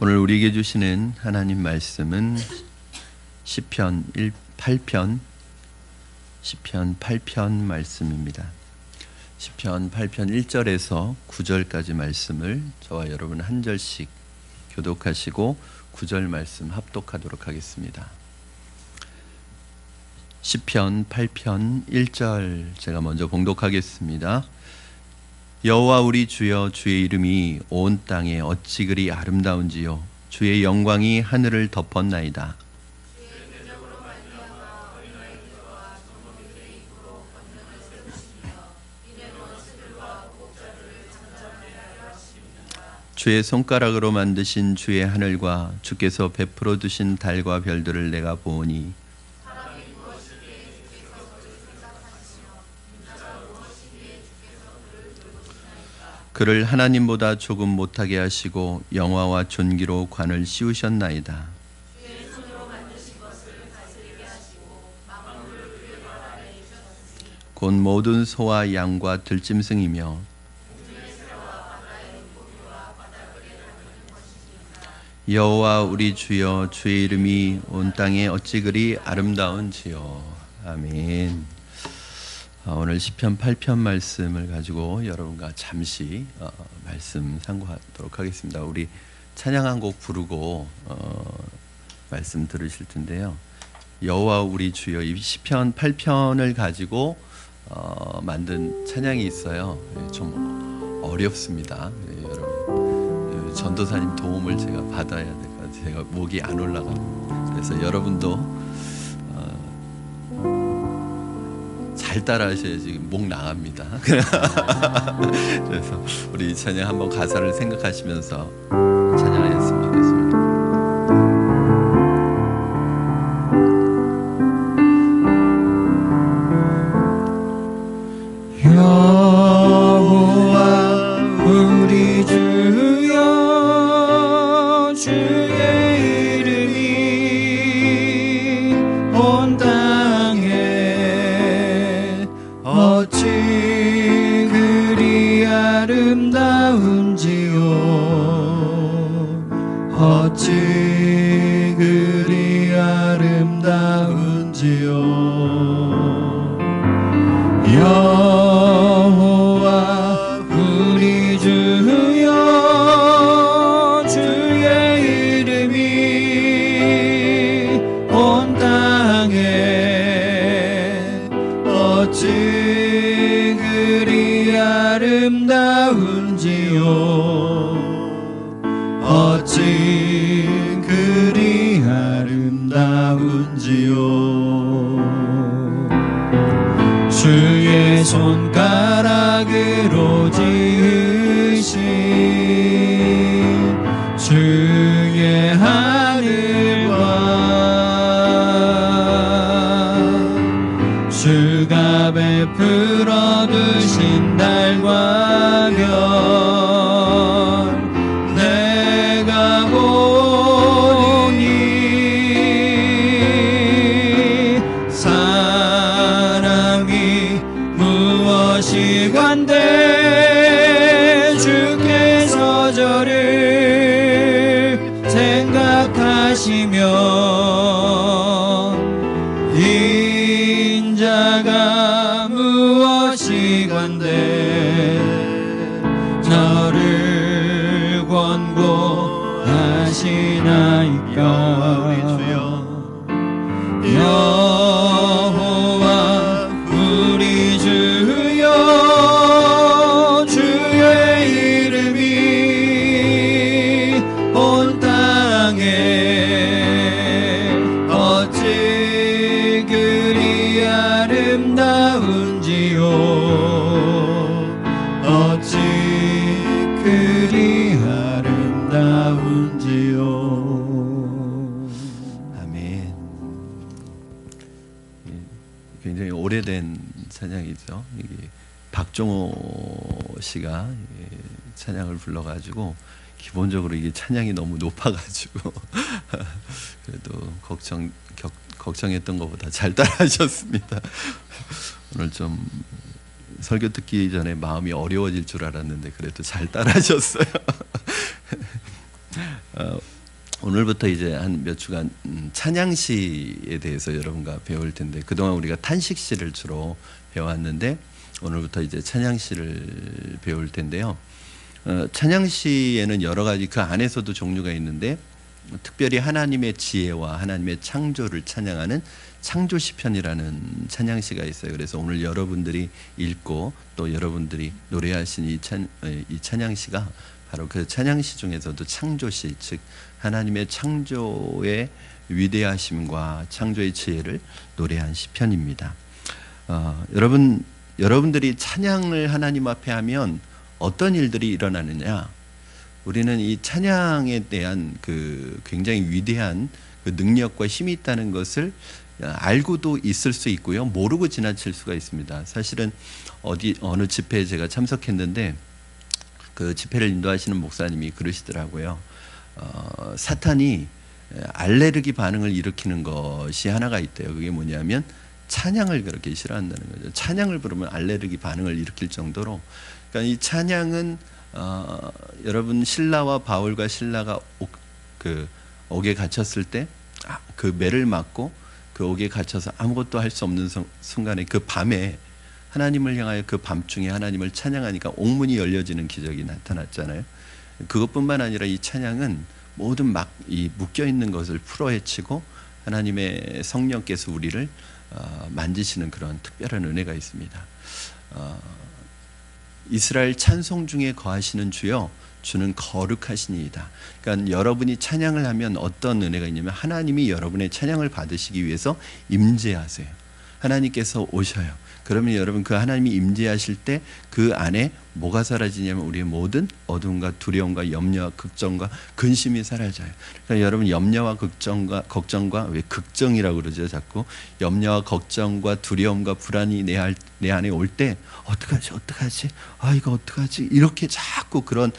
오늘 우리에게 주시는 하나님 말씀은 시편 8편 말씀입니다. 시편 8편 1절에서 9절까지 말씀을 저와 여러분 한 절씩 교독하시고 9절 말씀 합독하도록 하겠습니다. 시편 8편 1절 제가 먼저 봉독하겠습니다. 여호와 우리 주여, 주의 이름이 온 땅에 어찌 그리 아름다운지요. 주의 영광이 하늘을 덮었나이다. 주의 손가락으로 만드신 주의 하늘과 주께서 베풀어 두신 달과 별들을 내가 보오니 그를 하나님보다 조금 못하게 하시고 영화와 존귀로 관을 씌우셨나이다. 곧 모든 소와 양과 들짐승이며 여호와 우리 주여, 주의 이름이 온 땅에 어찌 그리 아름다운지요. 아멘. 오늘 시편 8편 말씀을 가지고 여러분과 잠시 말씀 상고하도록 하겠습니다. 우리 찬양 한 곡 부르고 말씀 들으실 텐데요. 여호와 우리 주여, 이 시편 8편을 가지고 만든 찬양이 있어요. 좀 어렵습니다. 여러분, 전도사님 도움을 제가 받아야 될 것 같아요. 제가 목이 안 올라가고. 그래서 여러분도 잘 따라하셔야지 목 나갑니다. 그래서 우리 찬양 한번 가사를 생각하시면서 찬양하였으면 좋겠습니다. 여호와 우리 주여, 주의 이름이 온 땅에 어찌 그리 아름다운지요. 어찌 그리 아름다운지요. 여호와 우리 주여, 주의 이름이 온 땅에 어찌 그리 아름다운지요. 어찌 그리 아름다운지요. 주의 손가락으로 지으신 주의 하늘과 주가 베풀어 두신 달과 별 내가 보니 사람이 무엇이건대 주께서 저를 생각하시며 인자가 무엇이건대 너를 권고하시나이까. 여호와 우리 주여, 주의 이름이 온 땅에 어찌 그리 아름다운지요. 어찌 그리 아름다운지요. 아멘. 굉장히 오래된 찬양이죠. 이게 박종호 씨가 찬양을 불러가지고 기본적으로 이게 찬양이 너무 높아가지고 그래도 걱정했던 것보다 잘 따라하셨습니다. 오늘 좀 설교 듣기 전에 마음이 어려워질 줄 알았는데 그래도 잘 따라하셨어요. 오늘부터 이제 한 몇 주간 찬양시에 대해서 여러분과 배울 텐데, 그동안 우리가 탄식시를 주로 배워왔는데 오늘부터 이제 찬양시를 배울 텐데요. 찬양시에는 여러 가지 그 안에서도 종류가 있는데, 특별히 하나님의 지혜와 하나님의 창조를 찬양하는 창조시편이라는 찬양시가 있어요. 그래서 오늘 여러분들이 읽고 또 여러분들이 노래하신 이 찬양시가 바로 그 찬양시 중에서도 창조시, 즉 하나님의 창조의 위대하심과 창조의 지혜를 노래한 시편입니다. 여러분들이 찬양을 하나님 앞에 하면 어떤 일들이 일어나느냐? 우리는 이 찬양에 대한 그 굉장히 위대한 그 능력과 힘이 있다는 것을 알고도 있을 수 있고요, 모르고 지나칠 수가 있습니다. 사실은 어느 집회에 제가 참석했는데 그 집회를 인도하시는 목사님이 그러시더라고요. 사탄이 알레르기 반응을 일으키는 것이 하나가 있대요. 그게 뭐냐면 찬양을 그렇게 싫어한다는 거죠. 찬양을 부르면 알레르기 반응을 일으킬 정도로. 그러니까 이 찬양은 여러분 신라와 바울과 신라가 옥에 갇혔을 때 그 매를 맞고 그 옥에 갇혀서 아무것도 할 수 없는 순간에 그 밤에 하나님을 향하여 그 밤중에 하나님을 찬양하니까 옥문이 열려지는 기적이 나타났잖아요. 그것뿐만 아니라 이 찬양은 모든 막 이 묶여 있는 것을 풀어헤치고 하나님의 성령께서 우리를 만지시는 그런 특별한 은혜가 있습니다. 이스라엘 찬송 중에 거하시는 주여, 주는 거룩하시니이다. 그러니까 여러분이 찬양을 하면 어떤 은혜가 있냐면 하나님이 여러분의 찬양을 받으시기 위해서 임재하세요. 하나님께서 오셔요. 그러면 여러분 그 하나님이 임재하실 때 그 안에 뭐가 사라지냐면 우리의 모든 어둠과 두려움과 염려와 걱정과 근심이 사라져요. 그러니까 여러분 염려와 걱정과 왜 걱정이라고 그러죠 자꾸, 염려와 걱정과 두려움과 불안이 내 안에 올 때 어떡하지 이거 어떡하지 이렇게 자꾸 그런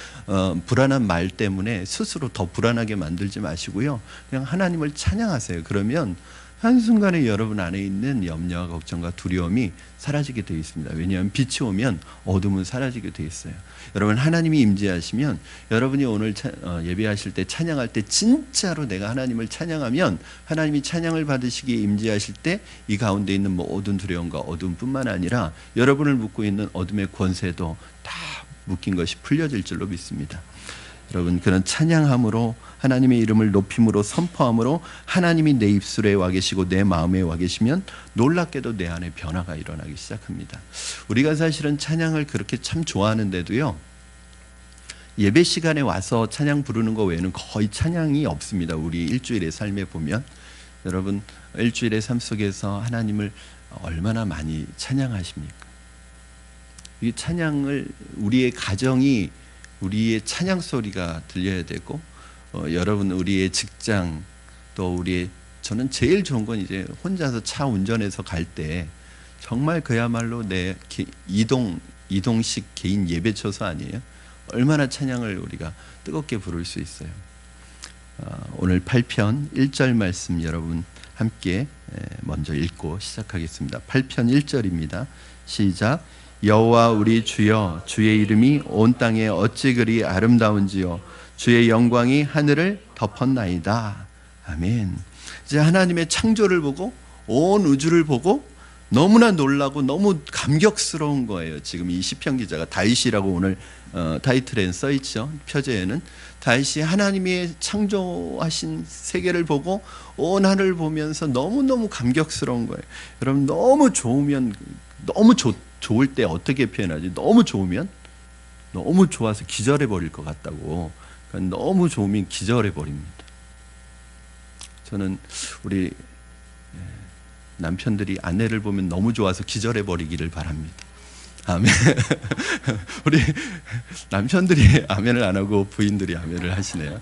불안한 말 때문에 스스로 더 불안하게 만들지 마시고요, 그냥 하나님을 찬양하세요. 그러면 한순간에 여러분 안에 있는 염려와 걱정과 두려움이 사라지게 되어 있습니다. 왜냐하면 빛이 오면 어둠은 사라지게 되어 있어요. 여러분 하나님이 임재하시면 여러분이 오늘 예배하실 때 찬양할 때 진짜로 내가 하나님을 찬양하면 하나님이 찬양을 받으시기에 임재하실 때 이 가운데 있는 모든 두려움과 어둠뿐만 아니라 여러분을 묶고 있는 어둠의 권세도 다 묶인 것이 풀려질 줄로 믿습니다. 여러분 그런 찬양함으로 하나님의 이름을 높임으로 선포함으로 하나님이 내 입술에 와 계시고 내 마음에 와 계시면 놀랍게도 내 안에 변화가 일어나기 시작합니다. 우리가 사실은 찬양을 그렇게 참 좋아하는데도요, 예배 시간에 와서 찬양 부르는 거 외에는 거의 찬양이 없습니다. 우리 일주일의 삶에 보면 여러분 일주일의 삶 속에서 하나님을 얼마나 많이 찬양하십니까? 이 찬양을 우리의 가정이 우리의 찬양 소리가 들려야 되고, 여러분 우리의 직장 또 저는 제일 좋은 건 이제 혼자서 차 운전해서 갈 때 정말 그야말로 내 이동식 개인 예배처소 아니에요? 얼마나 찬양을 우리가 뜨겁게 부를 수 있어요. 오늘 8편 1절 말씀 여러분 함께 먼저 읽고 시작하겠습니다. 8편 1절입니다. 시작. 여호와 우리 주여, 주의 이름이 온 땅에 어찌 그리 아름다운지요, 주의 영광이 하늘을 덮었나이다. 아멘. 이제 하나님의 창조를 보고 온 우주를 보고 너무나 놀라고 너무 감격스러운 거예요. 지금 이 시편 기자가, 다윗이라고 오늘 타이틀에 써 있죠. 표제에는 다윗이 하나님의 창조하신 세계를 보고 온 하늘을 보면서 너무너무 감격스러운 거예요. 여러분 너무 좋으면 너무 좋을 때 어떻게 표현하지? 너무 좋으면 너무 좋아서 기절해 버릴 것 같다고. 그러니까 너무 좋으면 기절해 버립니다. 저는 우리 남편들이 아내를 보면 너무 좋아서 기절해 버리기를 바랍니다. 아멘. 우리 남편들이 아멘을 안 하고 부인들이 아멘을 하시네요.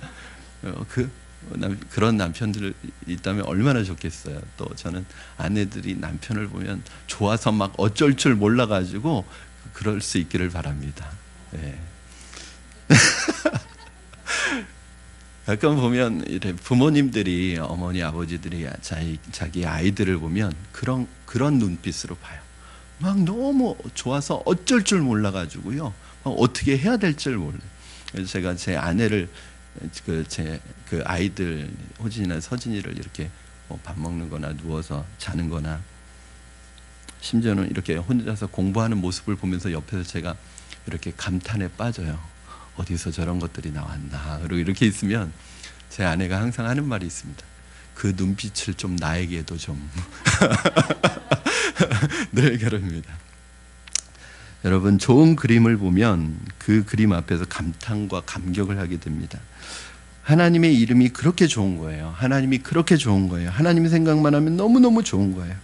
그런 남편들 있다면 얼마나 좋겠어요. 또 저는 아내들이 남편을 보면 좋아서 막 어쩔 줄 몰라가지고 그럴 수 있기를 바랍니다. 네. 가끔 보면 이렇게 부모님들이, 어머니 아버지들이 자기 아이들을 보면 그런 눈빛으로 봐요. 막 너무 좋아서 어쩔 줄 몰라가지고요, 막 어떻게 해야 될 줄 몰라요. 그래서 제가 제 아내를 그 아이들 호진이나 서진이를 이렇게 밥 먹는 거나 누워서 자는 거나 심지어는 이렇게 혼자서 공부하는 모습을 보면서 옆에서 제가 이렇게 감탄에 빠져요. 어디서 저런 것들이 나왔나. 그리고 이렇게 있으면 제 아내가 항상 하는 말이 있습니다. 그 눈빛을 좀 나에게도 좀. 늘 그럽니다. 여러분, 좋은 그림을 보면 그 그림 앞에서 감탄과 감격을 하게 됩니다. 하나님의 이름이 그렇게 좋은 거예요. 하나님이 그렇게 좋은 거예요. 하나님 생각만 하면 너무너무 좋은 거예요.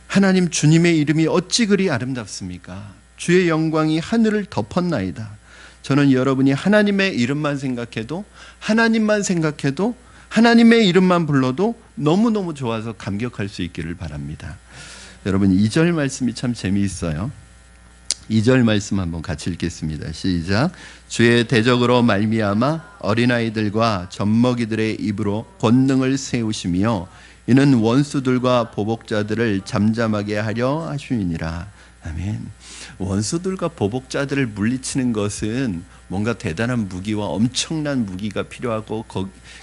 하나님 주님의 이름이 어찌 그리 아름답습니까? 주의 영광이 하늘을 덮었나이다. 저는 여러분이 하나님의 이름만 생각해도, 하나님만 생각해도, 하나님의 이름만 불러도 너무너무 좋아서 감격할 수 있기를 바랍니다. 여러분, 2절 말씀이 참 재미있어요. 2절 말씀 한번 같이 읽겠습니다. 시작. 주의 대적으로 말미암아 어린아이들과 젖먹이들의 입으로 권능을 세우시며 이는 원수들과 보복자들을 잠잠하게 하려 하시니라. 아멘. 원수들과 보복자들을 물리치는 것은 뭔가 대단한 무기와 엄청난 무기가 필요하고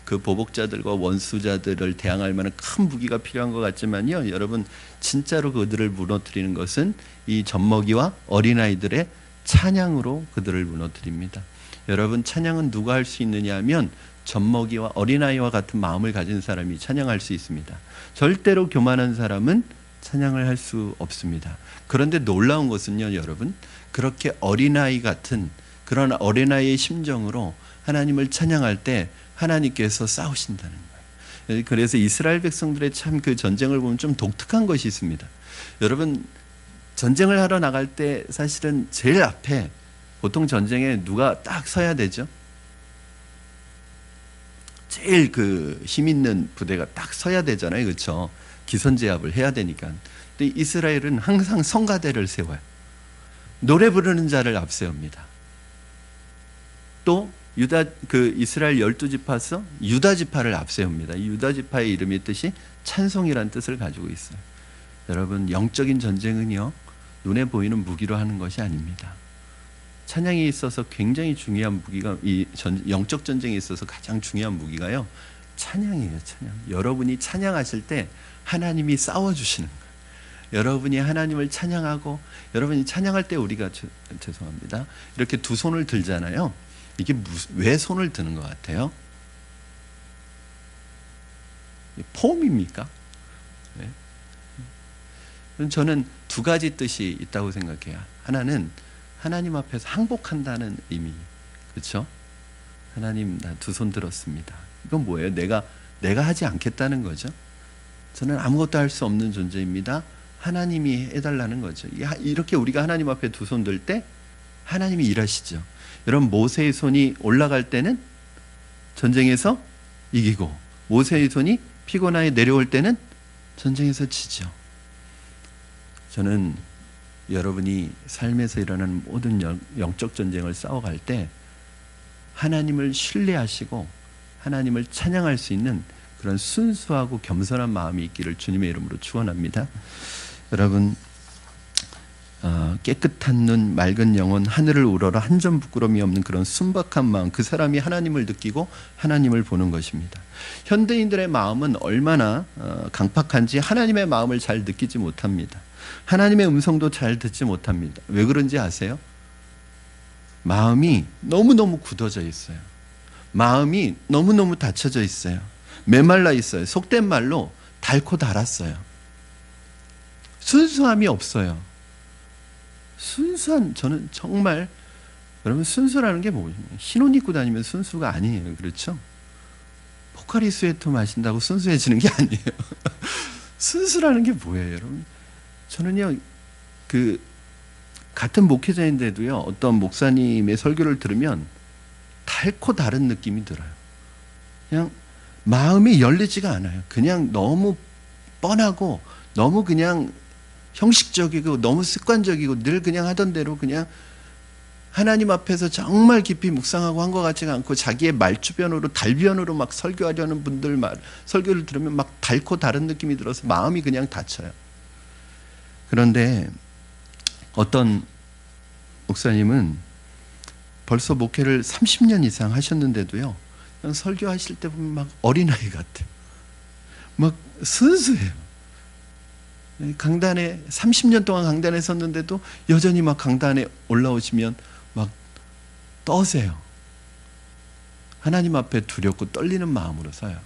그 보복자들과 원수자들을 대항할 만한 큰 무기가 필요한 것 같지만요, 여러분, 진짜로 그들을 무너뜨리는 것은 이 젖먹이와 어린아이들의 찬양으로 그들을 무너뜨립니다. 여러분, 찬양은 누가 할 수 있느냐 하면 젖먹이와 어린아이와 같은 마음을 가진 사람이 찬양할 수 있습니다. 절대로 교만한 사람은 찬양을 할 수 없습니다. 그런데 놀라운 것은요, 여러분, 그렇게 어린아이 같은 그런 어린아이의 심정으로 하나님을 찬양할 때 하나님께서 싸우신다는 거예요. 그래서 이스라엘 백성들의 참 그 전쟁을 보면 좀 독특한 것이 있습니다. 여러분, 전쟁을 하러 나갈 때 사실은 제일 앞에 보통 전쟁에 누가 딱 서야 되죠? 제일 그 힘 있는 부대가 딱 서야 되잖아요. 그렇죠? 기선제압을 해야 되니까. 근데 이스라엘은 항상 성가대를 세워요. 노래 부르는 자를 앞세웁니다. 또 이스라엘 12지파에서 유다지파를 앞세웁니다. 이 유다지파의 이름의 뜻이 찬송이라는 뜻을 가지고 있어요. 여러분, 영적인 전쟁은요, 눈에 보이는 무기로 하는 것이 아닙니다. 찬양에 있어서 굉장히 중요한 무기가, 영적 전쟁에 있어서 가장 중요한 무기가요, 찬양이에요. 찬양. 여러분이 찬양하실 때 하나님이 싸워주시는 거예요. 여러분이 하나님을 찬양하고, 여러분이 찬양할 때 우리가 죄송합니다, 이렇게 두 손을 들잖아요. 이게 왜 손을 드는 것 같아요? 폼입니까? 네. 저는 두 가지 뜻이 있다고 생각해요. 하나는 하나님 앞에서 항복한다는 의미, 그렇죠? 하나님, 나 두 손 들었습니다. 이건 뭐예요? 내가 하지 않겠다는 거죠. 저는 아무것도 할 수 없는 존재입니다. 하나님이 해달라는 거죠. 이렇게 우리가 하나님 앞에 두 손 들 때 하나님이 일하시죠. 여러분, 모세의 손이 올라갈 때는 전쟁에서 이기고, 모세의 손이 피곤하게 내려올 때는 전쟁에서 지죠. 저는 여러분이 삶에서 일어나는 모든 영적 전쟁을 싸워갈 때 하나님을 신뢰하시고 하나님을 찬양할 수 있는 그런 순수하고 겸손한 마음이 있기를 주님의 이름으로 축원합니다. 여러분, 깨끗한 눈, 맑은 영혼, 하늘을 우러러 한 점 부끄러움이 없는 그런 순박한 마음, 그 사람이 하나님을 느끼고 하나님을 보는 것입니다. 현대인들의 마음은 얼마나 강팍한지 하나님의 마음을 잘 느끼지 못합니다. 하나님의 음성도 잘 듣지 못합니다. 왜 그런지 아세요? 마음이 너무너무 굳어져 있어요. 마음이 너무너무 닫혀져 있어요. 메말라 있어요. 속된 말로 닳고 닳았어요. 순수함이 없어요. 저는 정말, 여러분, 순수라는 게 뭐예요? 흰 옷 입고 다니면 순수가 아니에요. 그렇죠? 포카리 스웨터 마신다고 순수해지는 게 아니에요. 순수라는 게 뭐예요, 여러분? 저는요, 같은 목회자인데도요, 어떤 목사님의 설교를 들으면 닳고 다른 느낌이 들어요. 그냥 마음이 열리지가 않아요. 그냥 너무 뻔하고 너무 그냥 형식적이고 너무 습관적이고 늘 그냥 하던 대로 그냥 하나님 앞에서 정말 깊이 묵상하고 한 것 같지가 않고 자기의 말주변으로 달변으로 막 설교하려는 분들 설교를 들으면 막 닳고 다른 느낌이 들어서 마음이 그냥 닫혀요. 그런데 어떤 목사님은 벌써 목회를 30년 이상 하셨는데도요, 그냥 설교하실 때 보면 막 어린아이 같아요. 막 순수해요. 강단에 30년 동안 강단에 섰는데도 여전히 막 강단에 올라오시면 막 떠세요. 하나님 앞에 두렵고 떨리는 마음으로 서요.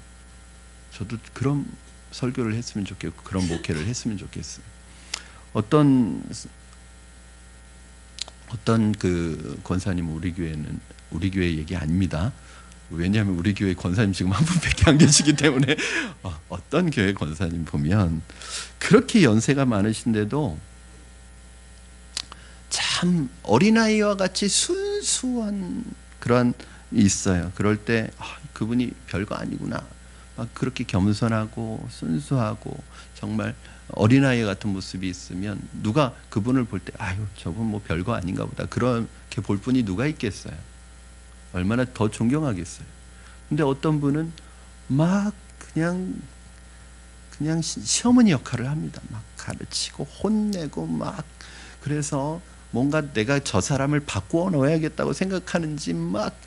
저도 그런 설교를 했으면 좋겠고 그런 목회를 했으면 좋겠어요. 어떤 그 권사님 우리 교회 얘기 아닙니다. 왜냐하면 우리 교회 권사님 지금 한 분밖에 안 계시기 때문에 어떤 교회 권사님 보면 그렇게 연세가 많으신데도 참 어린아이와 같이 순수한 그런 있어요. 그럴 때 그분이 별거 아니구나. 막 그렇게 겸손하고 순수하고 정말 어린아이 같은 모습이 있으면 누가 그분을 볼 때 아유 저분 뭐 별거 아닌가 보다 그렇게 볼 분이 누가 있겠어요. 얼마나 더 존경하겠어요. 근데 어떤 분은 막 그냥 시어머니 역할을 합니다. 막 가르치고 혼내고 막 그래서 뭔가 내가 저 사람을 바꾸어 놓아야겠다고 생각하는지 막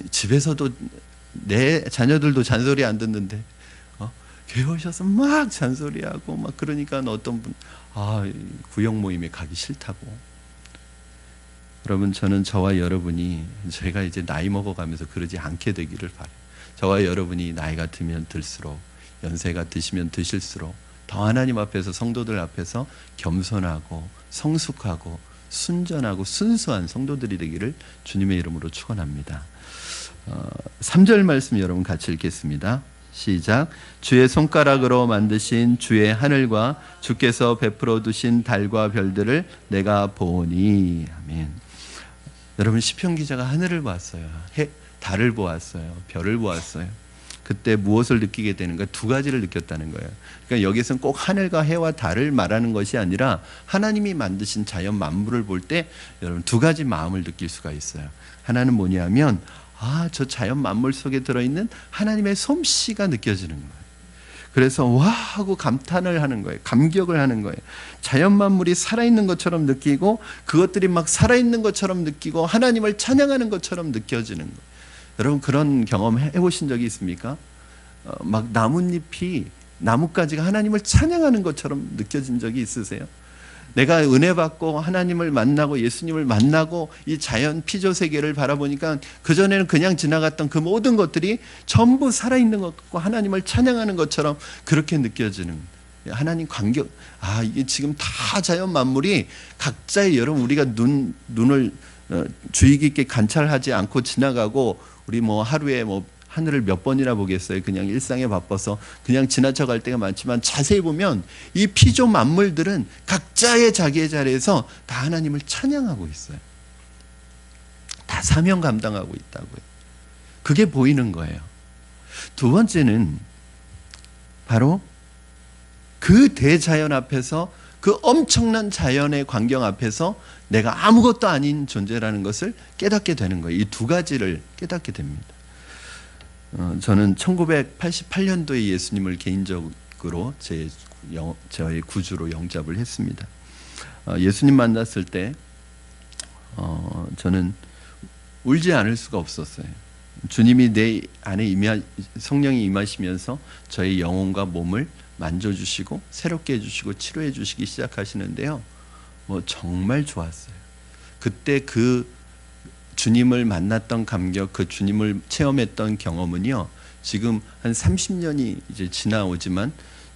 집에서도 내 자녀들도 잔소리 안 듣는데 교회 오셔서 막 잔소리하고 막 그러니까 어떤 분 구역 모임에 가기 싫다고. 여러분 저는 저와 여러분이 제가 이제 나이 먹어가면서 그러지 않게 되기를 바라요. 저와 여러분이 나이가 들면 들수록 연세가 드시면 드실수록 더 하나님 앞에서 성도들 앞에서 겸손하고 성숙하고 순전하고 순수한 성도들이 되기를 주님의 이름으로 축원합니다. 3절 말씀 여러분 같이 읽겠습니다. 시작. 주의 손가락으로 만드신 주의 하늘과 주께서 베풀어 두신 달과 별들을 내가 보니. 아멘. 여러분 시편 기자가 하늘을 보았어요. 달을 보았어요. 별을 보았어요. 그때 무엇을 느끼게 되는가? 두 가지를 느꼈다는 거예요. 그러니까 여기서는 꼭 하늘과 해와 달을 말하는 것이 아니라 하나님이 만드신 자연 만물을 볼 때 여러분 두 가지 마음을 느낄 수가 있어요. 하나는 뭐냐면 저 자연 만물 속에 들어있는 하나님의 솜씨가 느껴지는 거예요. 그래서 와 하고 감탄을 하는 거예요. 감격을 하는 거예요. 자연 만물이 살아있는 것처럼 느끼고 그것들이 막 살아있는 것처럼 느끼고 하나님을 찬양하는 것처럼 느껴지는 거예요. 여러분 그런 경험 해보신 적이 있습니까? 막 나뭇잎이 나뭇가지가 하나님을 찬양하는 것처럼 느껴진 적이 있으세요? 내가 은혜 받고 하나님을 만나고 예수님을 만나고 이 자연 피조 세계를 바라보니까 그전에는 그냥 지나갔던 그 모든 것들이 전부 살아있는 것 같고 하나님을 찬양하는 것처럼 그렇게 느껴지는 하나님 감격. 이게 지금 다 자연 만물이 각자의 여러분 우리가 눈을 주의 깊게 관찰하지 않고 지나가고 우리 뭐 하루에 뭐 하늘을 몇 번이나 보겠어요. 그냥 일상에 바빠서 그냥 지나쳐 갈 때가 많지만 자세히 보면 이 피조 만물들은 각자의 자기의 자리에서 다 하나님을 찬양하고 있어요. 다 사명 감당하고 있다고요. 그게 보이는 거예요. 두 번째는 바로 그 대자연 앞에서 그 엄청난 자연의 광경 앞에서 내가 아무것도 아닌 존재라는 것을 깨닫게 되는 거예요. 이 두 가지를 깨닫게 됩니다. 저는 1988년도에 예수님을 개인적으로 저의 구주로 영접을 했습니다. 예수님 만났을 때 저는 울지 않을 수가 없었어요. 주님이 내 안에 성령이 임하시면서 저의 영혼과 몸을 만져주시고 새롭게 해주시고 치료해 주시기 시작하시는데요. 정말 좋았어요. 그때 그 주님을 만났던 감격, 그 주님을 체험했던 경험은요, 지금 한 30년이 이제 지나오지만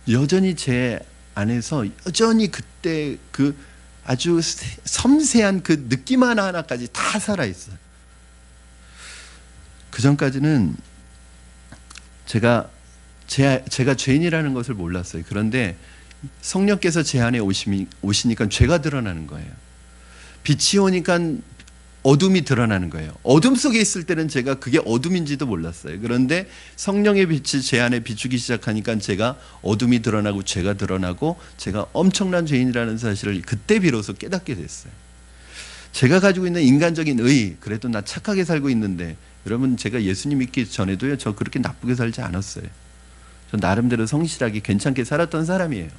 여전히 제 안에서 여전히 그때 그 아주 섬세한 그 느낌 하나하나까지 다 살아있어요. 그 전까지는 제가 죄인이라는 것을 몰랐어요. 그런데 성령께서 제 안에 오시니까 죄가 드러나는 거예요. 빛이 오니까 어둠이 드러나는 거예요. 어둠 속에 있을 때는 제가 그게 어둠인지도 몰랐어요. 그런데 성령의 빛이 제 안에 비추기 시작하니까 제가 어둠이 드러나고 죄가 드러나고 제가 엄청난 죄인이라는 사실을 그때 비로소 깨닫게 됐어요. 제가 가지고 있는 인간적인 의, 그래도 나 착하게 살고 있는데, 여러분 제가 예수님 믿기 전에도요, 저 그렇게 나쁘게 살지 않았어요. 저 나름대로 성실하게 괜찮게 살았던 사람이에요.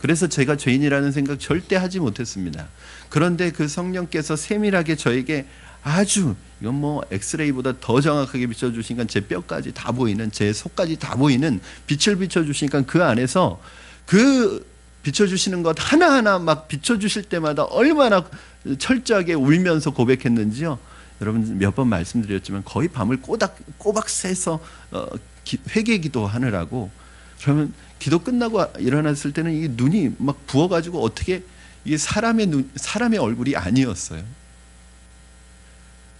그래서 제가 죄인이라는 생각 절대 하지 못했습니다. 그런데 그 성령께서 세밀하게 저에게 아주 이건 뭐 엑스레이보다 더 정확하게 비춰주시니까 제 뼈까지 다 보이는, 제 속까지 다 보이는 빛을 비춰주시니까 그 안에서 그 비춰주시는 것 하나하나 막 비춰주실 때마다 얼마나 철저하게 울면서 고백했는지요. 여러분 몇 번 말씀드렸지만 거의 밤을 꼬박 새서 회개기도 하느라고. 그러면 기도 끝나고 일어났을 때는 이 눈이 막 부어가지고 어떻게 이게 사람의 얼굴이 아니었어요.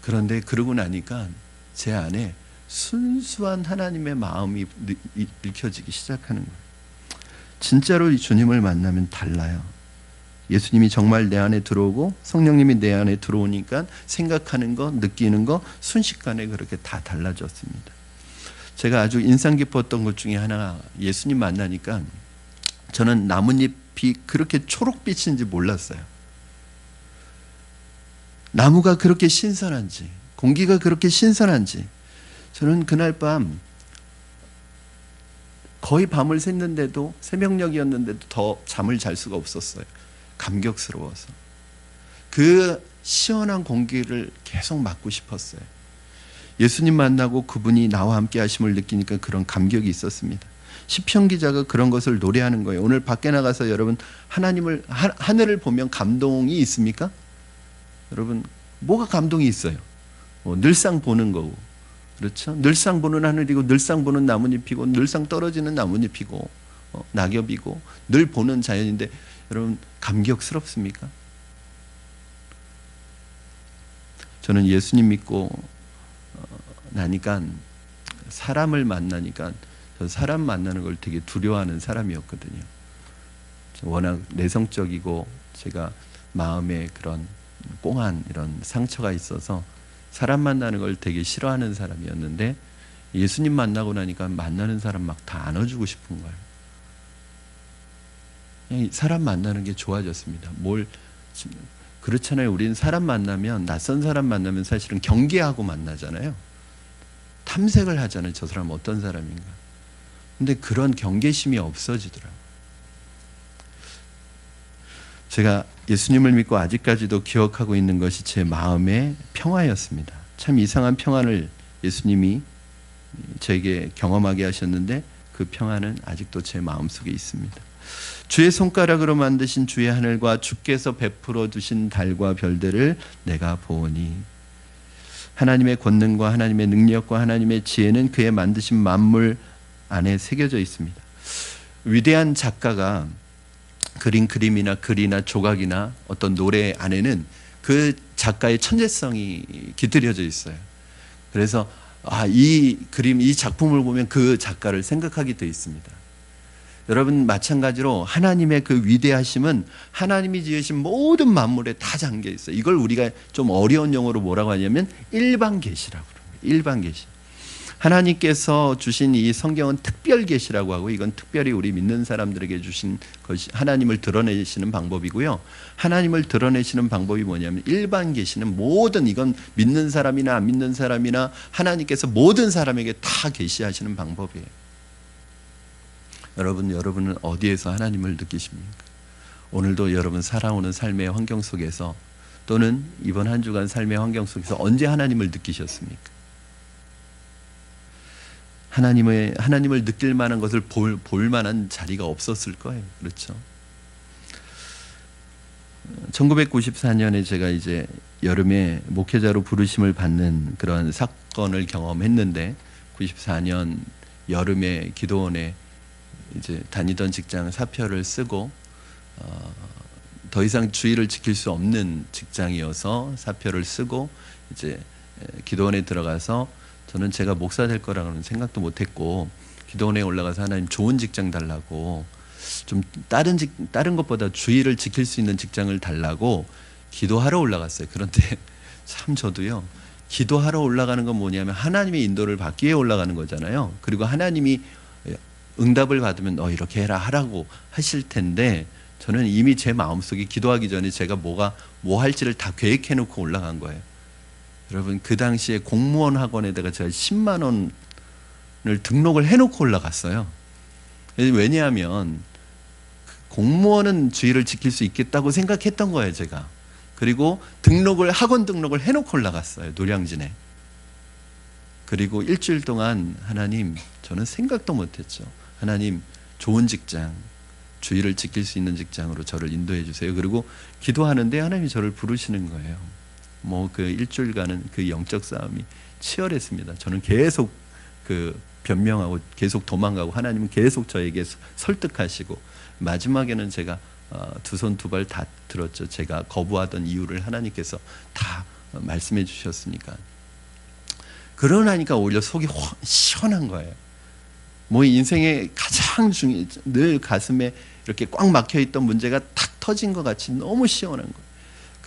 그런데 그러고 나니까 제 안에 순수한 하나님의 마음이 읽혀지기 시작하는 거예요. 진짜로 이 주님을 만나면 달라요. 예수님이 정말 내 안에 들어오고 성령님이 내 안에 들어오니까 생각하는 거, 느끼는 거 순식간에 그렇게 다 달라졌습니다. 제가 아주 인상 깊었던 것 중에 하나가 예수님 만나니까 저는 나뭇잎이 그렇게 초록빛인지 몰랐어요. 나무가 그렇게 신선한지, 공기가 그렇게 신선한지. 저는 그날 밤 거의 밤을 샜는데도, 새벽녘이었는데도 더 잠을 잘 수가 없었어요. 감격스러워서. 그 시원한 공기를 계속 맡고 싶었어요. 예수님 만나고 그분이 나와 함께 하심을 느끼니까 그런 감격이 있었습니다. 시편 기자가 그런 것을 노래하는 거예요. 오늘 밖에 나가서 여러분 하늘을 보면 감동이 있습니까? 여러분 뭐가 감동이 있어요? 늘상 보는 거고, 그렇죠? 늘상 보는 하늘이고, 늘상 보는 나뭇잎이고, 늘상 떨어지는 나뭇잎이고, 낙엽이고, 늘 보는 자연인데 여러분 감격스럽습니까? 저는 예수님 믿고 나니까, 사람을 만나니까, 저 사람 만나는 걸 되게 두려워하는 사람이었거든요. 워낙 내성적이고 제가 마음에 그런 꽁한 이런 상처가 있어서 사람 만나는 걸 되게 싫어하는 사람이었는데, 예수님 만나고 나니까 만나는 사람 막 다 안아주고 싶은 거예요. 그냥 사람 만나는 게 좋아졌습니다. 그렇잖아요. 우리는 사람 만나면, 낯선 사람 만나면 사실은 경계하고 만나잖아요. 탐색을 하잖아요. 저 사람 어떤 사람인가. 근데 그런 경계심이 없어지더라고요. 제가 예수님을 믿고 아직까지도 기억하고 있는 것이 제 마음의 평화였습니다. 참 이상한 평안을 예수님이 저에게 경험하게 하셨는데 그 평안은 아직도 제 마음속에 있습니다. 주의 손가락으로 만드신 주의 하늘과 주께서 베풀어 두신 달과 별들을 내가 보오니, 하나님의 권능과 하나님의 능력과 하나님의 지혜는 그의 만드신 만물 안에 새겨져 있습니다. 위대한 작가가 그린 그림이나 글이나 조각이나 어떤 노래 안에는 그 작가의 천재성이 깃들여져 있어요. 그래서 이 그림, 이 작품을 보면 그 작가를 생각하게 되어 있습니다. 여러분 마찬가지로 하나님의 그 위대하심은 하나님이 지으신 모든 만물에 다 잠겨 있어요. 이걸 우리가 좀 어려운 용어로 뭐라고 하냐면 일반 계시라고 합니다. 일반 계시. 하나님께서 주신 이 성경은 특별 계시라고 하고, 이건 특별히 우리 믿는 사람들에게 주신 것이 하나님을 드러내시는 방법이고요. 하나님을 드러내시는 방법이 뭐냐면, 일반 계시는 모든, 이건 믿는 사람이나 안 믿는 사람이나 하나님께서 모든 사람에게 다 계시하시는 방법이에요. 여러분은 어디에서 하나님을 느끼십니까? 오늘도 여러분 살아오는 삶의 환경 속에서, 또는 이번 한 주간 삶의 환경 속에서 언제 하나님을 느끼셨습니까? 하나님을 느낄 만한 것을 볼 만한 자리가 없었을 거예요. 그렇죠? 1994년에 제가 이제 여름에 목회자로 부르심을 받는 그런 사건을 경험했는데, 94년 여름에 기도원에 이제 다니던 직장 사표를 쓰고, 더 이상 주의를 지킬 수 없는 직장이어서 사표를 쓰고 이제 기도원에 들어가서, 저는 제가 목사 될 거라고는 생각도 못했고, 기도원에 올라가서 하나님 좋은 직장 달라고, 좀 다른 것보다 주의를 지킬 수 있는 직장을 달라고 기도하러 올라갔어요. 그런데 참 저도요, 기도하러 올라가는 건 뭐냐면 하나님의 인도를 받기 위해 올라가는 거잖아요. 그리고 하나님이 응답을 받으면 너 이렇게 해라 하라고 하실 텐데, 저는 이미 제 마음속에 기도하기 전에 제가 뭐 할지를 다 계획해 놓고 올라간 거예요. 여러분 그 당시에 공무원 학원에다가 제가 10만 원을 등록을 해놓고 올라갔어요. 왜냐하면 공무원은 주의를 지킬 수 있겠다고 생각했던 거예요, 제가. 그리고 학원 등록을 해놓고 올라갔어요, 노량진에. 그리고 일주일 동안 하나님, 저는 생각도 못했죠. 하나님, 좋은 직장, 주의를 지킬 수 있는 직장으로 저를 인도해 주세요. 그리고 기도하는데 하나님이 저를 부르시는 거예요. 그 일주일간은 그 영적 싸움이 치열했습니다. 저는 계속 변명하고 계속 도망가고, 하나님은 계속 저에게 설득하시고, 마지막에는 제가 두 손 두 발 다 들었죠. 제가 거부하던 이유를 하나님께서 다 말씀해 주셨으니까. 그러나니까 오히려 속이 시원한 거예요. 인생의 가장 늘 가슴에 이렇게 꽉 막혀있던 문제가 탁 터진 것 같이 너무 시원한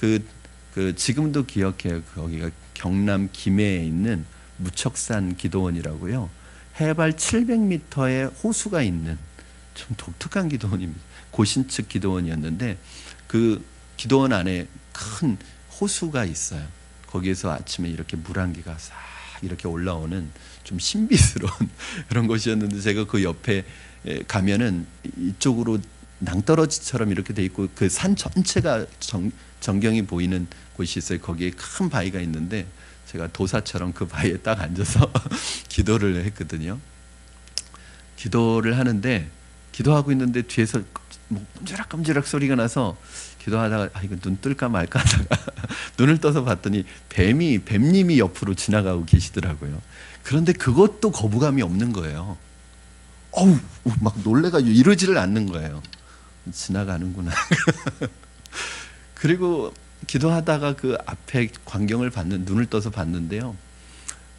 거예요. 지금도 기억해요. 거기가 경남 김해에 있는 무척산 기도원이라고요. 해발 700m의 호수가 있는 좀 독특한 기도원입니다. 고신측 기도원이었는데, 그 기도원 안에 큰 호수가 있어요. 거기에서 아침에 이렇게 물안개가 싹 이렇게 올라오는 좀 신비스러운 그런 곳이었는데, 제가 그 옆에 가면은 이쪽으로 낭떠러지처럼 이렇게 돼 있고 그 산 전체가 전경이 보이는 곳이 있어요. 거기에 큰 바위가 있는데 제가 도사처럼 그 바위에 딱 앉아서 기도를 했거든요. 기도를 하는데, 기도하고 있는데 뒤에서 끔지락 소리가 나서 기도하다가 이거 눈 뜰까 말까 하다가 눈을 떠서 봤더니 뱀님이 옆으로 지나가고 계시더라고요. 그런데 그것도 거부감이 없는 거예요. 막 놀래가지고 이러지를 않는 거예요. 지나가는구나. 그리고 기도하다가 그 앞에 광경을 눈을 떠서 봤는데요.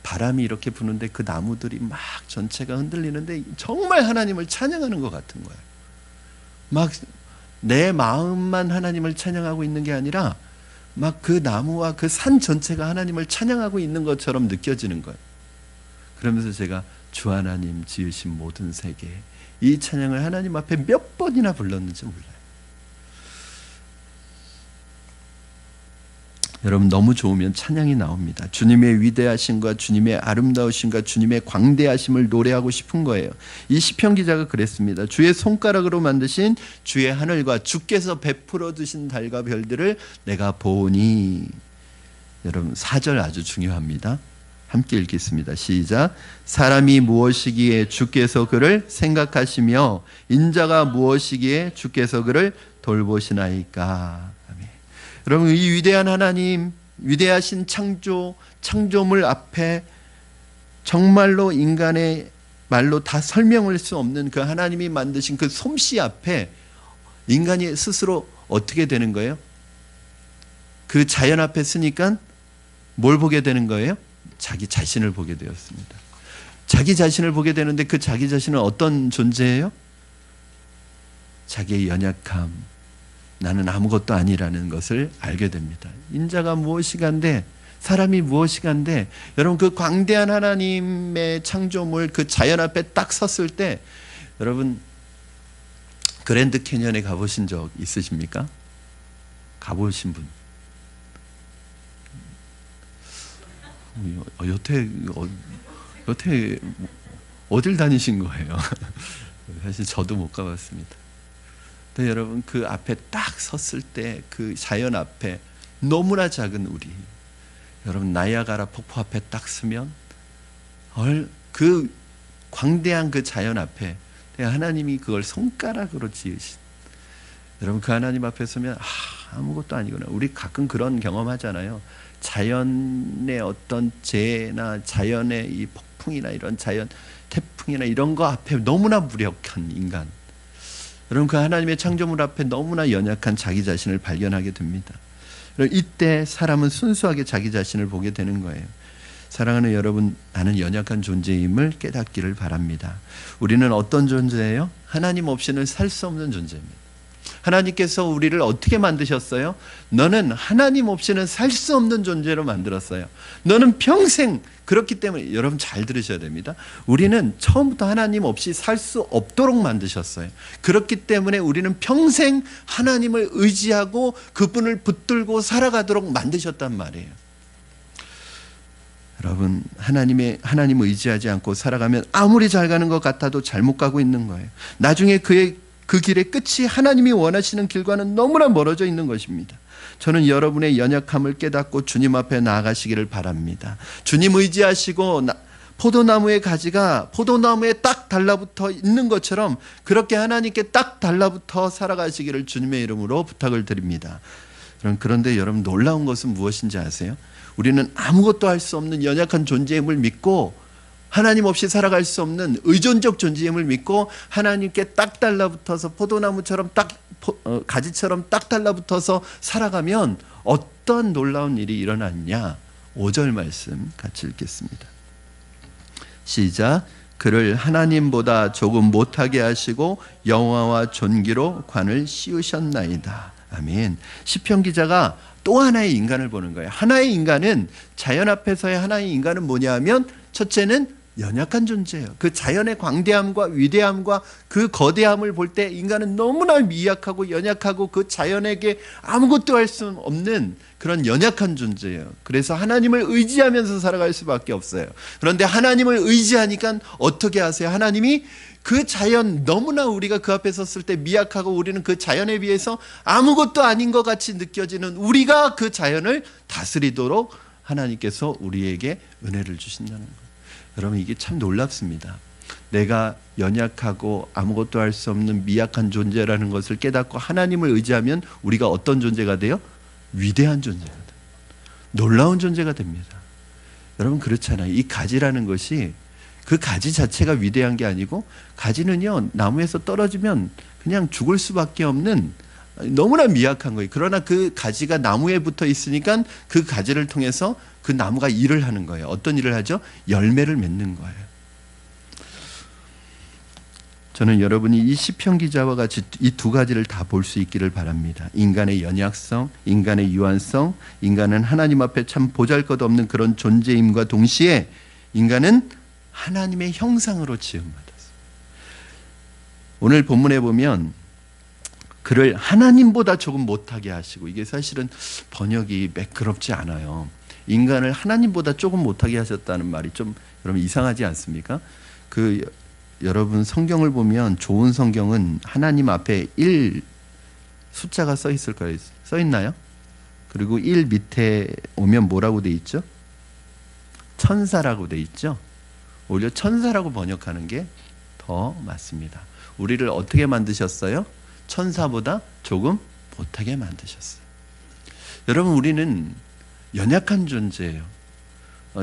바람이 이렇게 부는데 그 나무들이 막 전체가 흔들리는데 정말 하나님을 찬양하는 것 같은 거예요. 막 내 마음만 하나님을 찬양하고 있는 게 아니라 막 그 나무와 그 산 전체가 하나님을 찬양하고 있는 것처럼 느껴지는 거예요. 그러면서 제가 주 하나님 지으신 모든 세계, 이 찬양을 하나님 앞에 몇 번이나 불렀는지 몰라요. 여러분, 너무 좋으면 찬양이 나옵니다. 주님의 위대하심과 주님의 아름다우심과 주님의 광대하심을 노래하고 싶은 거예요. 이 시편 기자가 그랬습니다. 주의 손가락으로 만드신 주의 하늘과 주께서 베풀어 두신 달과 별들을 내가 보니. 여러분, 4절 아주 중요합니다. 함께 읽겠습니다. 시작. 사람이 무엇이기에 주께서 그를 생각하시며 인자가 무엇이기에 주께서 그를 돌보시나이까. 여러분, 이 위대한 하나님, 위대하신 창조물 앞에 정말로 인간의 말로 다 설명할 수 없는 그 하나님이 만드신 그 솜씨 앞에 인간이 스스로 어떻게 되는 거예요? 그 자연 앞에 서니까 뭘 보게 되는 거예요? 자기 자신을 보게 되었습니다. 자기 자신을 보게 되는데 그 자기 자신은 어떤 존재예요? 자기의 연약함, 나는 아무것도 아니라는 것을 알게 됩니다. 인자가 무엇이간데, 사람이 무엇이간데, 여러분, 그 광대한 하나님의 창조물, 그 자연 앞에 딱 섰을 때, 여러분, 그랜드 캐년에 가보신 적 있으십니까? 가보신 분? 여태 어딜 다니신 거예요? 사실 저도 못 가봤습니다. 근데 여러분, 그 앞에 딱 섰을 때 그 자연 앞에 너무나 작은 우리, 여러분, 나이아가라 폭포 앞에 딱 서면 그 광대한 그 자연 앞에 하나님이 그걸 손가락으로 지으신, 여러분, 그 하나님 앞에 서면 아무것도 아니구나. 우리 가끔 그런 경험하잖아요. 자연의 어떤 재해나 자연의 이 폭풍이나 이런 자연 태풍이나 이런 거 앞에 너무나 무력한 인간, 여러분, 그 하나님의 창조물 앞에 너무나 연약한 자기 자신을 발견하게 됩니다. 이때 사람은 순수하게 자기 자신을 보게 되는 거예요. 사랑하는 여러분, 나는 연약한 존재임을 깨닫기를 바랍니다. 우리는 어떤 존재예요? 하나님 없이는 살 수 없는 존재입니다. 하나님께서 우리를 어떻게 만드셨어요? 너는 하나님 없이는 살 수 없는 존재로 만들었어요. 너는 평생, 그렇기 때문에 여러분 잘 들으셔야 됩니다. 우리는 처음부터 하나님 없이 살 수 없도록 만드셨어요. 그렇기 때문에 우리는 평생 하나님을 의지하고 그분을 붙들고 살아가도록 만드셨단 말이에요. 여러분, 하나님 의지하지 않고 살아가면 아무리 잘 가는 것 같아도 잘못 가고 있는 거예요. 나중에 그 길의 끝이 하나님이 원하시는 길과는 너무나 멀어져 있는 것입니다. 저는 여러분의 연약함을 깨닫고 주님 앞에 나아가시기를 바랍니다. 주님 의지하시고 포도나무의 가지가 포도나무에 딱 달라붙어 있는 것처럼 그렇게 하나님께 딱 달라붙어 살아가시기를 주님의 이름으로 부탁을 드립니다. 그런데 여러분, 놀라운 것은 무엇인지 아세요? 우리는 아무것도 할 수 없는 연약한 존재임을 믿고, 하나님 없이 살아갈 수 없는 의존적 존재임을 믿고 하나님께 딱 달라붙어서 포도나무처럼 가지처럼 딱 달라붙어서 살아가면 어떤 놀라운 일이 일어났냐? 5절 말씀 같이 읽겠습니다. 시작. 그를 하나님보다 조금 못하게 하시고 영화와 존귀로 관을 씌우셨나이다. 아멘. 시편 기자가 또 하나의 인간을 보는 거예요. 하나의 인간은, 자연 앞에서의 하나의 인간은 뭐냐 하면, 첫째는 연약한 존재예요. 그 자연의 광대함과 위대함과 그 거대함을 볼 때 인간은 너무나 미약하고 연약하고 그 자연에게 아무것도 할 수 없는 그런 연약한 존재예요. 그래서 하나님을 의지하면서 살아갈 수밖에 없어요. 그런데 하나님을 의지하니까 어떻게 하세요? 하나님이 그 자연, 너무나 우리가 그 앞에 섰을 때 미약하고 우리는 그 자연에 비해서 아무것도 아닌 것 같이 느껴지는 우리가 그 자연을 다스리도록 하나님께서 우리에게 은혜를 주신다는 거예요. 여러분, 이게 참 놀랍습니다. 내가 연약하고 아무것도 할 수 없는 미약한 존재라는 것을 깨닫고 하나님을 의지하면 우리가 어떤 존재가 돼요? 위대한 존재가 돼요. 놀라운 존재가 됩니다. 여러분, 그렇잖아요. 이 가지라는 것이, 그 가지 자체가 위대한 게 아니고, 가지는요, 나무에서 떨어지면 그냥 죽을 수밖에 없는 너무나 미약한 거예요. 그러나 그 가지가 나무에 붙어 있으니까 그 가지를 통해서 그 나무가 일을 하는 거예요. 어떤 일을 하죠? 열매를 맺는 거예요. 저는 여러분이 이 시편 기자와 같이 이 두 가지를 다 볼 수 있기를 바랍니다. 인간의 연약성, 인간의 유한성, 인간은 하나님 앞에 참 보잘것없는 그런 존재임과 동시에 인간은 하나님의 형상으로 지음받았어요. 오늘 본문에 보면 그를 하나님보다 조금 못하게 하시고, 이게 사실은 번역이 매끄럽지 않아요. 인간을 하나님보다 조금 못하게 하셨다는 말이 좀 여러분 이상하지 않습니까? 여러분 성경을 보면, 좋은 성경은 하나님 앞에 1 숫자가 써 있을 거예요. 써 있나요? 그리고 1 밑에 오면 뭐라고 돼 있죠? 천사라고 돼 있죠? 오히려 천사라고 번역하는 게 더 맞습니다. 우리를 어떻게 만드셨어요? 천사보다 조금 못하게 만드셨어요. 여러분, 우리는 연약한 존재예요.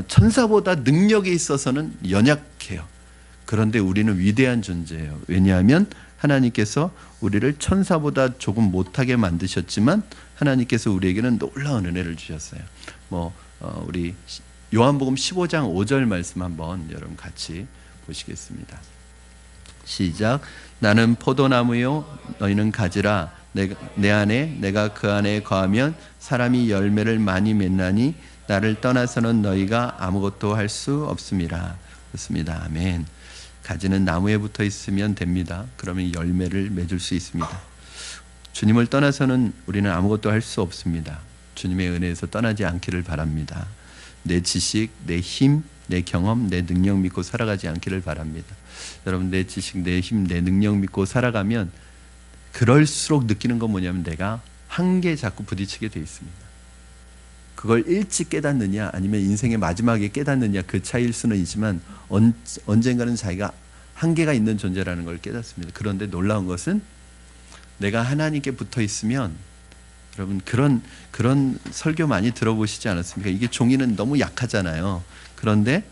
천사보다 능력에 있어서는 연약해요. 그런데 우리는 위대한 존재예요. 왜냐하면 하나님께서 우리를 천사보다 조금 못하게 만드셨지만 하나님께서 우리에게는 놀라운 은혜를 주셨어요. 우리 요한복음 15장 5절 말씀 한번 여러분 같이 보시겠습니다. 시작. 나는 포도나무요 너희는 가지라. 내 안에 내가 그 안에 거하면 사람이 열매를 많이 맺나니 나를 떠나서는 너희가 아무것도 할 수 없음이라. 그렇습니다. 아멘. 가지는 나무에 붙어 있으면 됩니다. 그러면 열매를 맺을 수 있습니다. 주님을 떠나서는 우리는 아무것도 할 수 없습니다. 주님의 은혜에서 떠나지 않기를 바랍니다. 내 지식, 내 힘, 내 경험, 내 능력 믿고 살아가지 않기를 바랍니다. 여러분, 내 지식, 내 힘, 내 능력 믿고 살아가면 그럴수록 느끼는 건 뭐냐면 내가 한계에 자꾸 부딪히게 돼 있습니다. 그걸 일찍 깨닫느냐 아니면 인생의 마지막에 깨닫느냐, 그 차이일 수는 있지만 언젠가는 자기가 한계가 있는 존재라는 걸 깨닫습니다. 그런데 놀라운 것은 내가 하나님께 붙어 있으면, 여러분 그런 설교 많이 들어보시지 않았습니까? 이게 종이는 너무 약하잖아요. 그런데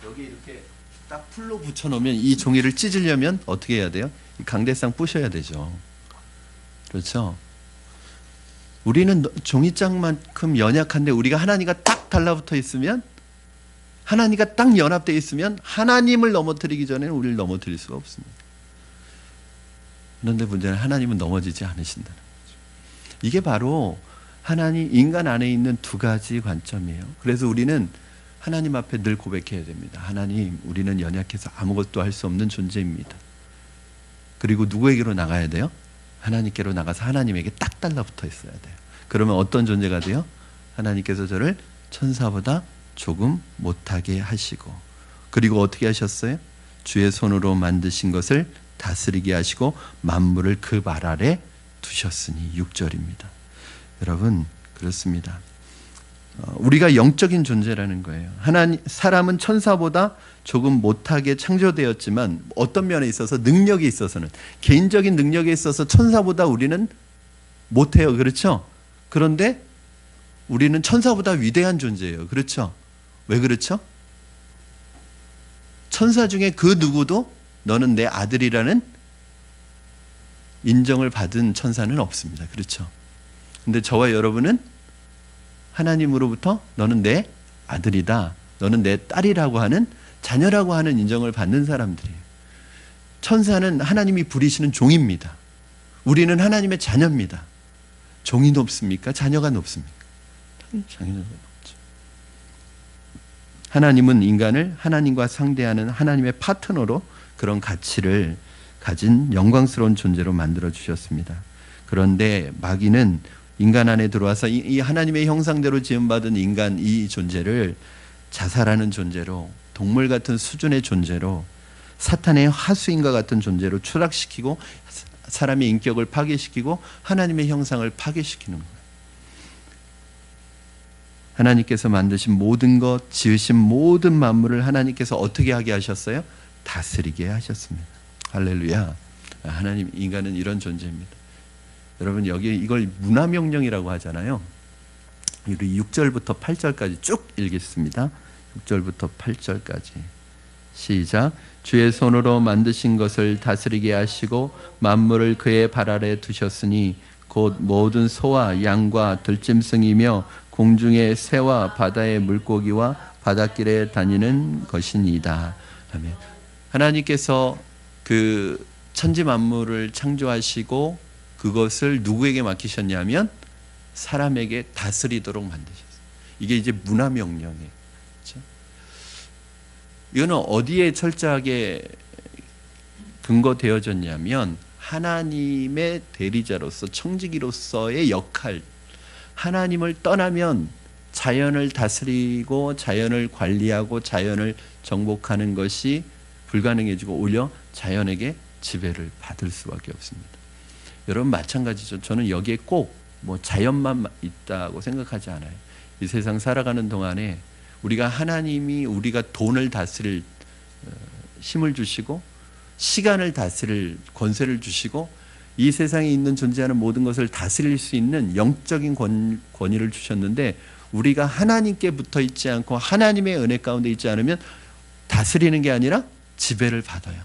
여기 이렇게 딱 풀로 붙여놓으면 이 종이를 찢으려면 어떻게 해야 돼요? 이 강대상 부셔야 되죠. 그렇죠? 우리는 종이장만큼 연약한데 우리가 하나님과 딱 달라붙어 있으면, 하나님과 딱 연합되어 있으면 하나님을 넘어뜨리기 전에는 우리를 넘어뜨릴 수가 없습니다. 그런데 문제는 하나님은 넘어지지 않으신다는 거죠. 이게 바로 하나님, 인간 안에 있는 두 가지 관점이에요. 그래서 우리는 하나님 앞에 늘 고백해야 됩니다. 하나님, 우리는 연약해서 아무것도 할 수 없는 존재입니다. 그리고 누구에게로 나가야 돼요? 하나님께로 나가서 하나님에게 딱 달라붙어 있어야 돼요. 그러면 어떤 존재가 돼요? 하나님께서 저를 천사보다 조금 못하게 하시고, 그리고 어떻게 하셨어요? 주의 손으로 만드신 것을 다스리게 하시고 만물을 그 발 아래 두셨으니. 6절입니다. 여러분, 그렇습니다. 우리가 영적인 존재라는 거예요. 사람은 천사보다 조금 못하게 창조되었지만 어떤 면에 있어서, 능력에 있어서는, 개인적인 능력에 있어서 천사보다 우리는 못해요. 그렇죠? 그런데 우리는 천사보다 위대한 존재예요. 그렇죠? 왜 그렇죠? 천사 중에 그 누구도 너는 내 아들이라는 인정을 받은 천사는 없습니다. 그렇죠? 근데 저와 여러분은 하나님으로부터 너는 내 아들이다, 너는 내 딸이라고 하는, 자녀라고 하는 인정을 받는 사람들이에요. 천사는 하나님이 부리시는 종입니다. 우리는 하나님의 자녀입니다. 종이 높습니까? 자녀가 높습니까? 자녀가 높죠. 하나님은 인간을 하나님과 상대하는 하나님의 파트너로 그런 가치를 가진 영광스러운 존재로 만들어 주셨습니다. 그런데 마귀는 인간 안에 들어와서 이 하나님의 형상대로 지음받은 인간, 이 존재를 자살하는 존재로, 동물 같은 수준의 존재로, 사탄의 하수인과 같은 존재로 추락시키고 사람의 인격을 파괴시키고 하나님의 형상을 파괴시키는 거예요. 하나님께서 만드신 모든 것, 지으신 모든 만물을 하나님께서 어떻게 하게 하셨어요? 다스리게 하셨습니다. 할렐루야. 하나님, 인간은 이런 존재입니다. 여러분, 여기 이걸 문화명령이라고 하잖아요. 우리 6절부터 8절까지 쭉 읽겠습니다. 6절부터 8절까지 시작. 주의 손으로 만드신 것을 다스리게 하시고 만물을 그의 발 아래 두셨으니 곧 모든 소와 양과 들짐승이며 공중의 새와 바다의 물고기와 바닷길에 다니는 것이니이다. 아멘. 하나님께서 그 천지 만물을 창조하시고 그것을 누구에게 맡기셨냐면 사람에게 다스리도록 만드셨어요. 이게 이제 문화명령이에요. 그렇죠? 이거는 어디에 철저하게 근거되어졌냐면 하나님의 대리자로서, 청지기로서의 역할, 하나님을 떠나면 자연을 다스리고 자연을 관리하고 자연을 정복하는 것이 불가능해지고 오히려 자연에게 지배를 받을 수밖에 없습니다. 여러분, 마찬가지죠. 저는 여기에 꼭 뭐 자연만 있다고 생각하지 않아요. 이 세상 살아가는 동안에 하나님이 우리가 돈을 다스릴 힘을 주시고 시간을 다스릴 권세를 주시고 이 세상에 있는 존재하는 모든 것을 다스릴 수 있는 영적인 권위를 주셨는데, 우리가 하나님께 붙어 있지 않고 하나님의 은혜 가운데 있지 않으면 다스리는 게 아니라 지배를 받아요.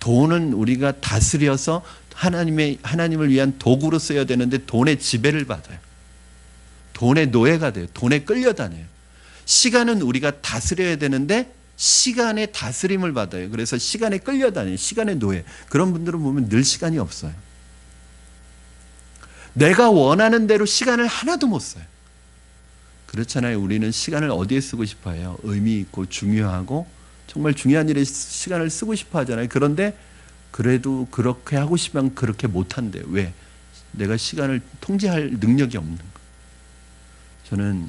돈은 우리가 다스려서 하나님을 위한 도구로 써야 되는데 돈의 지배를 받아요. 돈의 노예가 돼요. 돈에 끌려다녀요. 시간은 우리가 다스려야 되는데 시간의 다스림을 받아요. 그래서 시간에 끌려다녀요. 시간의 노예. 그런 분들은 보면 늘 시간이 없어요. 내가 원하는 대로 시간을 하나도 못 써요. 그렇잖아요. 우리는 시간을 어디에 쓰고 싶어 해요? 의미 있고 중요하고 정말 중요한 일에 시간을 쓰고 싶어 하잖아요. 그런데 그래도 그렇게 하고 싶으면 그렇게 못한대요. 왜? 내가 시간을 통제할 능력이 없는 거예요. 저는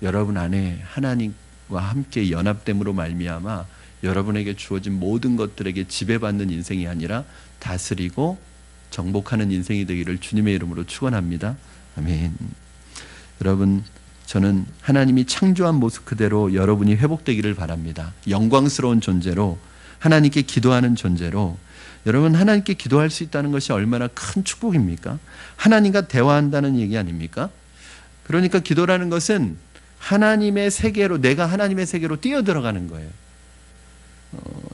여러분 안에 하나님과 함께 연합됨으로 말미암아 여러분에게 주어진 모든 것들에게 지배받는 인생이 아니라 다스리고 정복하는 인생이 되기를 주님의 이름으로 축원합니다. 아멘. 여러분, 저는 하나님이 창조한 모습 그대로 여러분이 회복되기를 바랍니다. 영광스러운 존재로, 하나님께 기도하는 존재로. 여러분, 하나님께 기도할 수 있다는 것이 얼마나 큰 축복입니까? 하나님과 대화한다는 얘기 아닙니까? 그러니까 기도라는 것은 하나님의 세계로, 내가 하나님의 세계로 뛰어들어가는 거예요.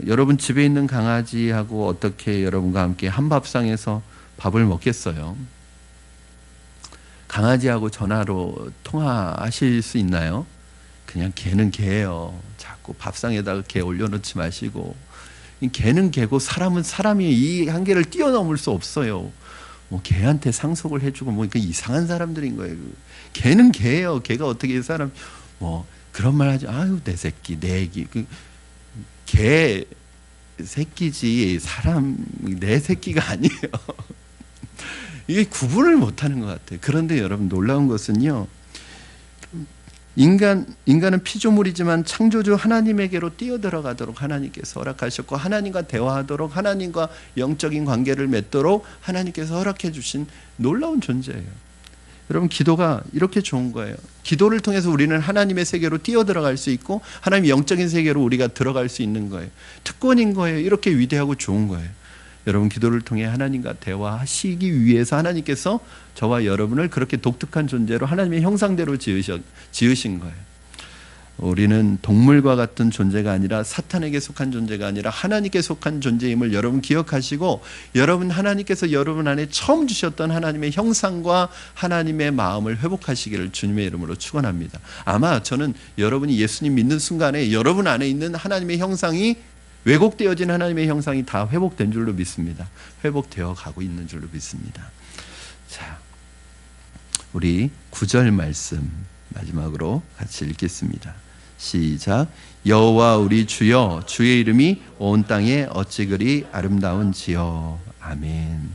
여러분 집에 있는 강아지하고 어떻게 여러분과 함께 한 밥상에서 밥을 먹겠어요? 강아지하고 전화로 통화하실 수 있나요? 그냥 개는 개예요. 자꾸 밥상에다가 개 올려놓지 마시고. 개는 개고 사람은 사람이 이 한계를 뛰어넘을 수 없어요. 뭐 개한테 상속을 해주고 뭐 이상한 사람들인 거예요. 개는 개예요. 개가 어떻게 사람 뭐 그런 말 하지. 아유 내 새끼 내 애기. 개 새끼지 사람 내 새끼가 아니에요. 이게 구분을 못하는 것 같아요. 그런데 여러분 놀라운 것은요, 인간은 피조물이지만 창조주 하나님에게로 뛰어들어가도록 하나님께서 허락하셨고, 하나님과 대화하도록, 하나님과 영적인 관계를 맺도록 하나님께서 허락해 주신 놀라운 존재예요. 여러분, 기도가 이렇게 좋은 거예요. 기도를 통해서 우리는 하나님의 세계로 뛰어들어갈 수 있고 하나님의 영적인 세계로 우리가 들어갈 수 있는 거예요. 특권인 거예요. 이렇게 위대하고 좋은 거예요. 여러분, 기도를 통해 하나님과 대화하시기 위해서 하나님께서 저와 여러분을 그렇게 독특한 존재로 하나님의 형상대로 지으신 거예요. 우리는 동물과 같은 존재가 아니라, 사탄에게 속한 존재가 아니라 하나님께 속한 존재임을 여러분 기억하시고, 여러분, 하나님께서 여러분 안에 처음 주셨던 하나님의 형상과 하나님의 마음을 회복하시기를 주님의 이름으로 축원합니다. 아마 저는 여러분이 예수님 믿는 순간에 여러분 안에 있는 하나님의 형상이, 왜곡되어진 하나님의 형상이 다 회복된 줄로 믿습니다. 회복되어 가고 있는 줄로 믿습니다. 자, 우리 9절 말씀 마지막으로 같이 읽겠습니다. 시작. 여호와 우리 주여, 주의 이름이 온 땅에 어찌 그리 아름다운지요. 아멘.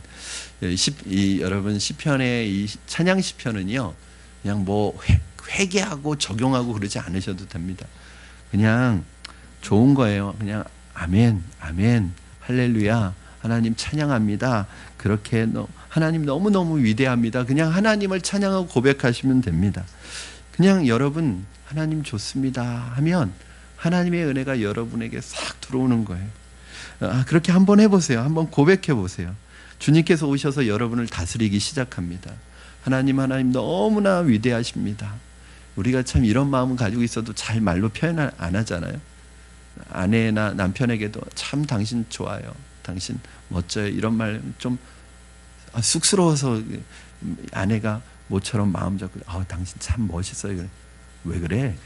여러분, 시편의 이 찬양 시편은요, 그냥 뭐 회개하고 적용하고 그러지 않으셔도 됩니다. 그냥 좋은 거예요. 그냥 아멘, 아멘, 할렐루야, 하나님 찬양합니다. 그렇게 하나님 너무너무 위대합니다. 그냥 하나님을 찬양하고 고백하시면 됩니다. 그냥 여러분, 하나님 좋습니다 하면 하나님의 은혜가 여러분에게 싹 들어오는 거예요. 그렇게 한번 해보세요. 한번 고백해 보세요. 주님께서 오셔서 여러분을 다스리기 시작합니다. 하나님, 하나님 너무나 위대하십니다. 우리가 참 이런 마음을 가지고 있어도 잘 말로 표현 안 하잖아요. 아내나 남편에게도 참 당신 좋아요, 당신 멋져요, 이런 말 좀 쑥스러워서 아내가 모처럼 마음 잡고 당신 참 멋있어요. 왜 그래?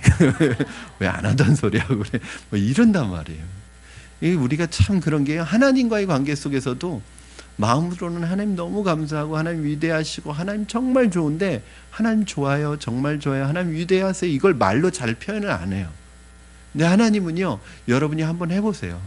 왜 안 하던 소리 하고 그래? 뭐 이런단 말이에요. 우리가 참 그런 게, 하나님과의 관계 속에서도 마음으로는 하나님 너무 감사하고 하나님 위대하시고 하나님 정말 좋은데, 하나님 좋아요, 정말 좋아요, 하나님 위대하세요, 이걸 말로 잘 표현을 안 해요. 근데 하나님은요, 여러분이 한번 해보세요.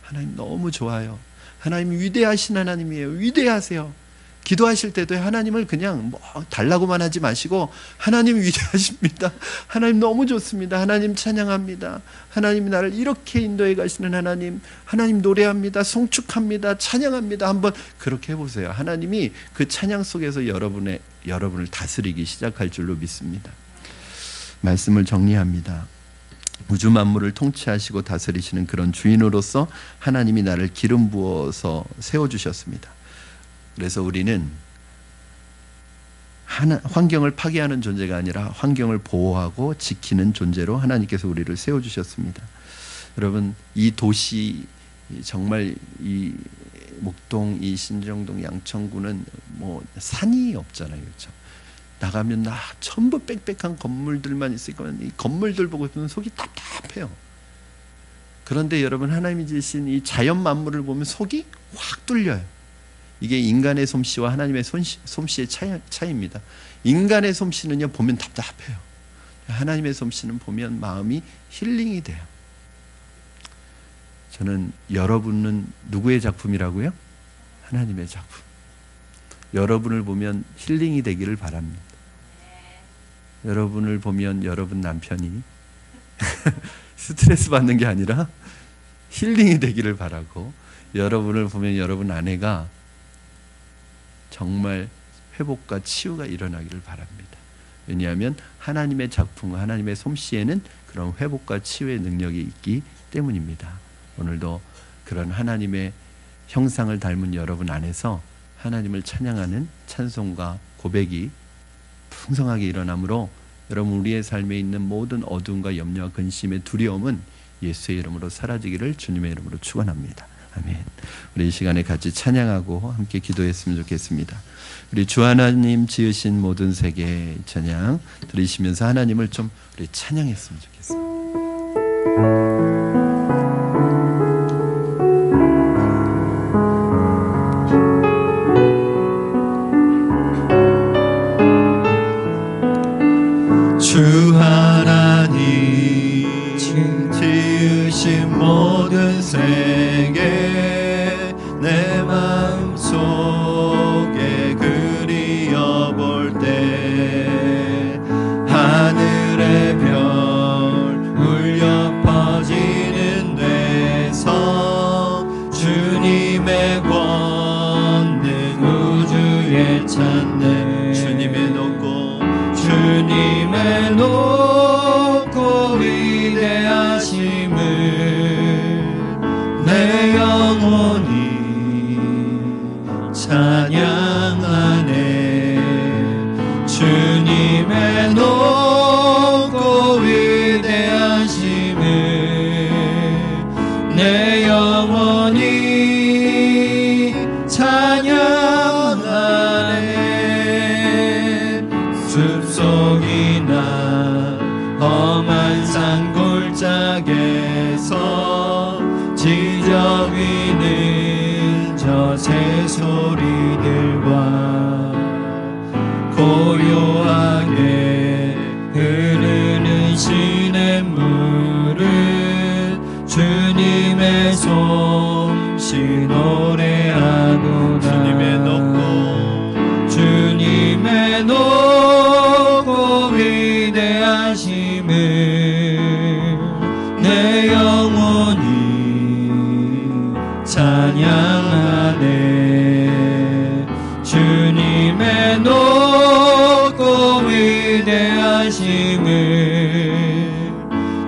하나님 너무 좋아요, 하나님 위대하신 하나님이에요, 위대하세요. 기도하실 때도 하나님을 그냥 뭐 달라고만 하지 마시고, 하나님 위대하십니다, 하나님 너무 좋습니다, 하나님 찬양합니다, 하나님이 나를 이렇게 인도해 가시는 하나님, 하나님 노래합니다, 송축합니다, 찬양합니다. 한번 그렇게 해보세요. 하나님이 그 찬양 속에서 여러분을 다스리기 시작할 줄로 믿습니다. 말씀을 정리합니다. 우주 만물을 통치하시고 다스리시는 그런 주인으로서 하나님이 나를 기름 부어서 세워주셨습니다. 그래서 우리는 환경을 파괴하는 존재가 아니라 환경을 보호하고 지키는 존재로 하나님께서 우리를 세워주셨습니다. 여러분, 이 도시, 정말 이 목동, 이 신정동, 양천구는 뭐 산이 없잖아요, 그렇죠? 나가면 전부 빽빽한 건물들만 있으니까 이 건물들 보고 있으면 속이 답답해요. 그런데 여러분, 하나님이 지으신 이 자연 만물을 보면 속이 확 뚫려요. 이게 인간의 솜씨와 하나님의 솜씨의 차이입니다. 인간의 솜씨는요, 보면 답답해요. 하나님의 솜씨는 보면 마음이 힐링이 돼요. 저는 여러분은 누구의 작품이라고요? 하나님의 작품. 여러분을 보면 힐링이 되기를 바랍니다. 여러분을 보면 여러분 남편이 스트레스 받는 게 아니라 힐링이 되기를 바라고, 여러분을 보면 여러분 아내가 정말 회복과 치유가 일어나기를 바랍니다. 왜냐하면 하나님의 작품과 하나님의 솜씨에는 그런 회복과 치유의 능력이 있기 때문입니다. 오늘도 그런 하나님의 형상을 닮은 여러분 안에서 하나님을 찬양하는 찬송과 고백이 풍성하게 일어나므로, 여러분, 우리의 삶에 있는 모든 어두움과 염려와 근심의 두려움은 예수의 이름으로 사라지기를 주님의 이름으로 축원합니다. 아멘. 우리 이 시간에 같이 찬양하고 함께 기도했으면 좋겠습니다. 우리 주 하나님 지으신 모든 세계 찬양 들으시면서 하나님을 좀 우리 찬양했으면 좋겠습니다. 주 하나님 지으신 모든 세계 내 마음속에 그리워볼 때 하늘의 별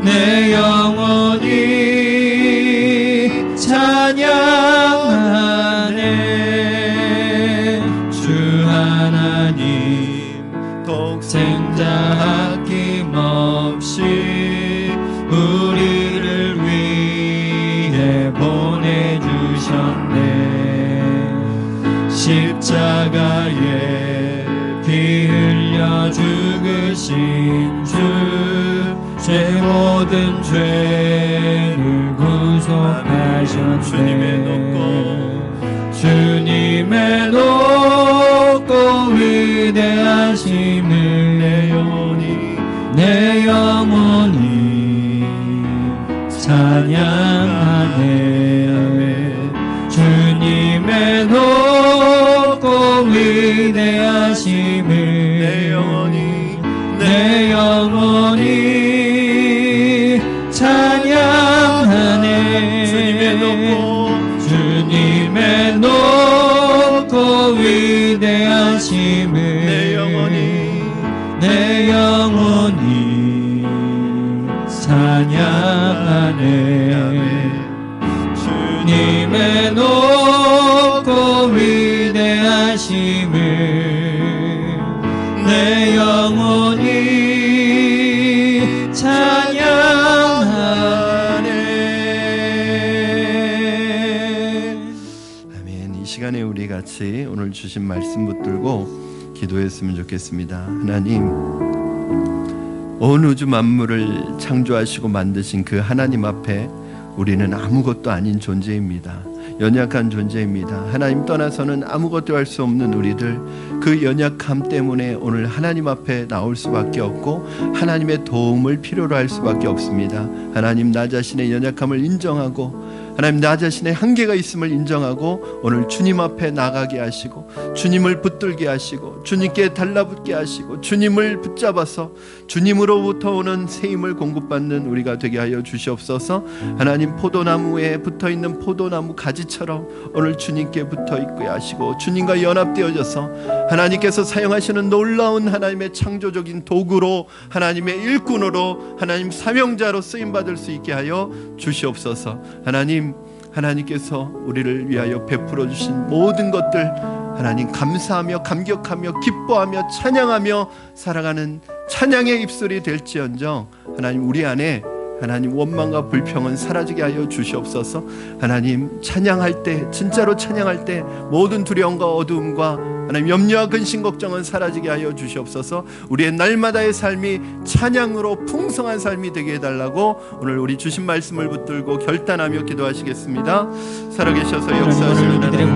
내 영혼이 찬양하네. 주 하나님 독생자 아낌없이 우리를 위해 보내주셨네. 십자가에 피 흘려 죽으신 주, 제 모든 죄를 구속하셨네. 주님의 높고 위대하심을 내 영혼이 찬양하네. 주님의 높고 위대하심을 내 영혼이 찬양하네. 주님의 높고 위대하심을 내 영혼이 찬양하네. 주님의 높고 위대하심을 내 영혼이 찬양하네. 아멘. 이 시간에 우리 같이 오늘 주신 말씀 붙들고 기도했으면 좋겠습니다. 하나님, 온 우주 만물을 창조하시고 만드신 그 하나님 앞에 우리는 아무것도 아닌 존재입니다. 연약한 존재입니다. 하나님 떠나서는 아무것도 할 수 없는 우리들, 그 연약함 때문에 오늘 하나님 앞에 나올 수밖에 없고 하나님의 도움을 필요로 할 수밖에 없습니다. 하나님, 나 자신의 연약함을 인정하고 하나님, 나 자신의 한계가 있음을 인정하고 오늘 주님 앞에 나가게 하시고 주님을 붙들게 하시고 주님께 달라붙게 하시고 주님을 붙잡아서 주님으로부터 오는 새 힘을 공급받는 우리가 되게 하여 주시옵소서. 하나님, 포도나무에 붙어있는 포도나무 가지처럼 오늘 주님께 붙어있게 하시고 주님과 연합되어져서 하나님께서 사용하시는 놀라운 하나님의 창조적인 도구로, 하나님의 일꾼으로, 하나님 사명자로 쓰임받을 수 있게 하여 주시옵소서. 하나님께서 우리를 위하여 베풀어 주신 모든 것들 하나님 감사하며 감격하며 기뻐하며 찬양하며 살아가는 찬양의 입술이 될지언정 하나님, 우리 안에 하나님 원망과 불평은 사라지게 하여 주시옵소서. 하나님, 찬양할 때, 진짜로 찬양할 때 모든 두려움과 어두움과 하나님 염려와 근심 걱정은 사라지게 하여 주시옵소서. 우리의 날마다의 삶이 찬양으로 풍성한 삶이 되게 해달라고 오늘 우리 주신 말씀을 붙들고 결단하며 기도하시겠습니다. 살아계셔서 역사하시는 하나님,